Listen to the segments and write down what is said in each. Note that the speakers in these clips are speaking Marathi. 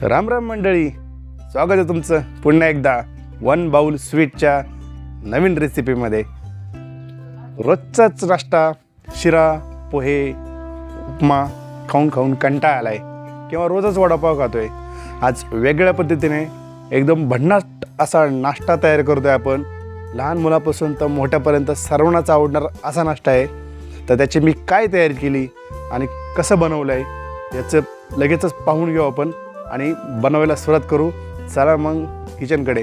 राम राम मंडळी, स्वागत आहे तुमचं पुन्हा एकदा वन बाउल स्वीटच्या नवीन रेसिपीमध्ये. रोजचाच नाश्ता शिरा पोहे उपमा खाऊन खाऊन कंटाळा आला आहे किंवा रोजच वडापाव खातो आहे. आज वेगळ्या पद्धतीने एकदम भन्नाट असा नाश्ता तयार करतो आहे आपण. लहान मुलापासून तर मोठ्यापर्यंत सर्वांनाच आवडणार असा नाश्ता आहे. तर त्याची मी काय तयारी केली आणि कसं बनवलं आहे याचं लगेचच पाहून घेऊ आपण आणि बनवायला सुरुवात करू. चला मग किचनकडे.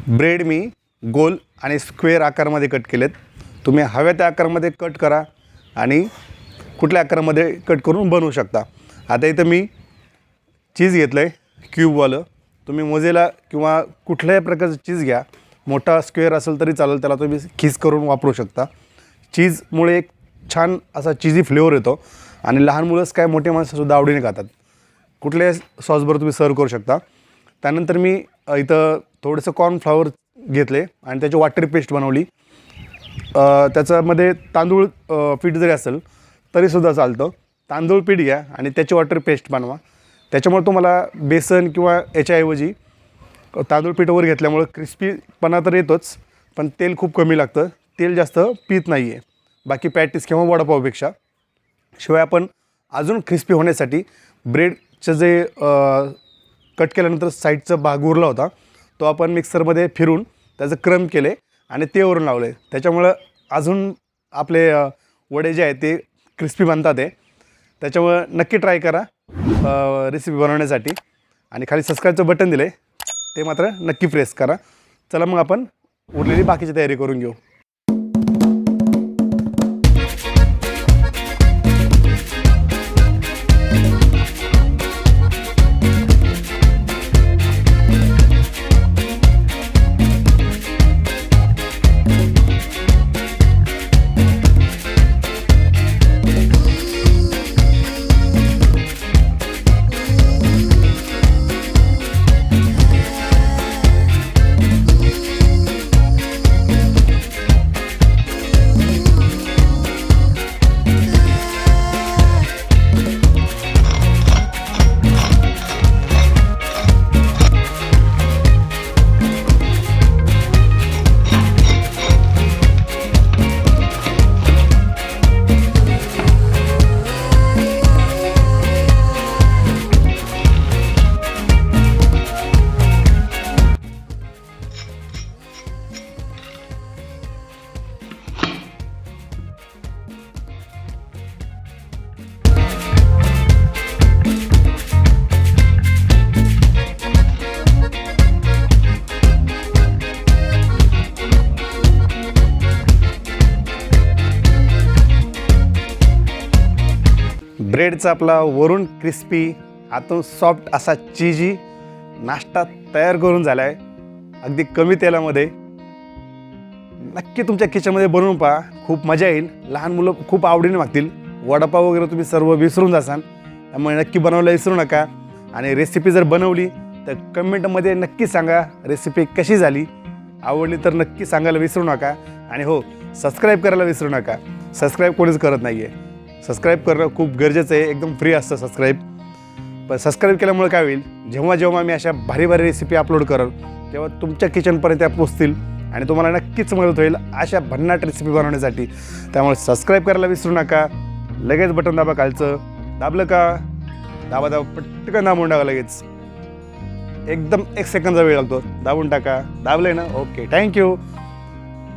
ब्रेड मी गोल आणि स्क्वेअर आकारामध्ये कट केलेत. तुम्ही हव्या त्या आकारामध्ये कट करा आणि कुठल्या आकारामध्ये कट करून बनवू शकता. आता इथं मी चीज घेतलं आहे क्यूबवालं. तुम्ही मोझेला किंवा कुठल्याही प्रकारचं चीज घ्या. मोठा स्क्वेअर असेल तरी चालेल, त्याला तुम्ही खीस करून वापरू शकता. चीजमुळे एक छान असा चीजी फ्लेवर येतो आणि लहान मुलंच काय मोठे माणसंसुद्धा आवडीने खातात. कुठल्याही सॉसबरोबर तुम्ही सर्व करू शकता. त्यानंतर मी इथं थोडंसं कॉर्नफ्लॉवर घेतले आणि त्याची वाटरी पेस्ट बनवली. त्याच्यामध्ये तांदूळ पीठ जरी असेल तरीसुद्धा चालतं. तांदूळ पीठ घ्या आणि त्याची वाटरी पेस्ट बनवा. त्याच्यामुळे तुम्हाला बेसन किंवा याच्याऐवजी तांदूळ पीठावर घेतल्यामुळं क्रिस्पीपणा तर येतोच, पण तेल खूप कमी लागतं. तेल जास्त पीत नाही आहे बाकी पॅटीस किंवा वडापावपेक्षा. शिवाय आपण अजून क्रिस्पी होण्यासाठी ब्रेडचं जे कट केल्यानंतर साईडचा भाग उरला होता तो आपण मिक्सरमध्ये फिरून त्याचं क्रम केले आणि ते वरून लावले. त्याच्यामुळं अजून आपले वडे जे आहेत ते क्रिस्पी बनतात आहे. त्याच्यामुळं नक्की ट्राय करा रेसिपी बनवण्यासाठी. आणि खाली सबस्क्राईबचं बटन दिलं आहे ते मात्र नक्की प्रेस करा. चला मग आपण उरलेली बाकीची तयारी करून घेऊ. ब्रेडचा आपला वरून क्रिस्पी आतून सॉफ्ट असा चीजी नाश्ता तयार करून झाला आहे अगदी कमी तेलामध्ये. नक्की तुमच्या किचनमध्ये बनवून पहा, खूप मजा येईल. लहान मुलं खूप आवडीने मागतील. वडापाव वगैरे तुम्ही सर्व विसरून जासाल, त्यामुळे नक्की बनवायला विसरू नका. आणि रेसिपी जर बनवली तर कमेंटमध्ये नक्की सांगा रेसिपी कशी झाली. आवडली तर नक्की सांगायला विसरू नका. आणि हो, सबस्क्राईब करायला विसरू नका. सबस्क्राईब कोणीच करत नाही आहे. सबस्क्राईब करणं खूप गरजेचं आहे. एकदम फ्री असतं सबस्क्राईब. पण सबस्क्राईब केल्यामुळे काय होईल, जेव्हा जेव्हा मी अशा भारी भारी रेसिपी अपलोड करेल तेव्हा तुमच्या किचनपर्यंत त्या पोचतील आणि तुम्हाला नक्कीच मदत होईल अशा भन्नाट रेसिपी बनवण्यासाठी. त्यामुळे सबस्क्राईब करायला विसरू नका. लगेच बटन दाबा खालचं. दाबलं का दाबा पटकन दाबून टाका लगेच. एकदम 1 सेकंदचा वेळ लागतो. दाबून टाका. दाबलं ना? Okay, thank you.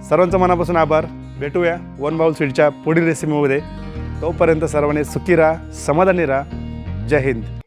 सर्वांचं मनापासून आभार. भेटूया वन बाउल स्वीटच्या पुढील रेसिपीमध्ये. तोपर्यंत सर्वांनी सुखी राहा, समाधानी राहा. जय हिंद.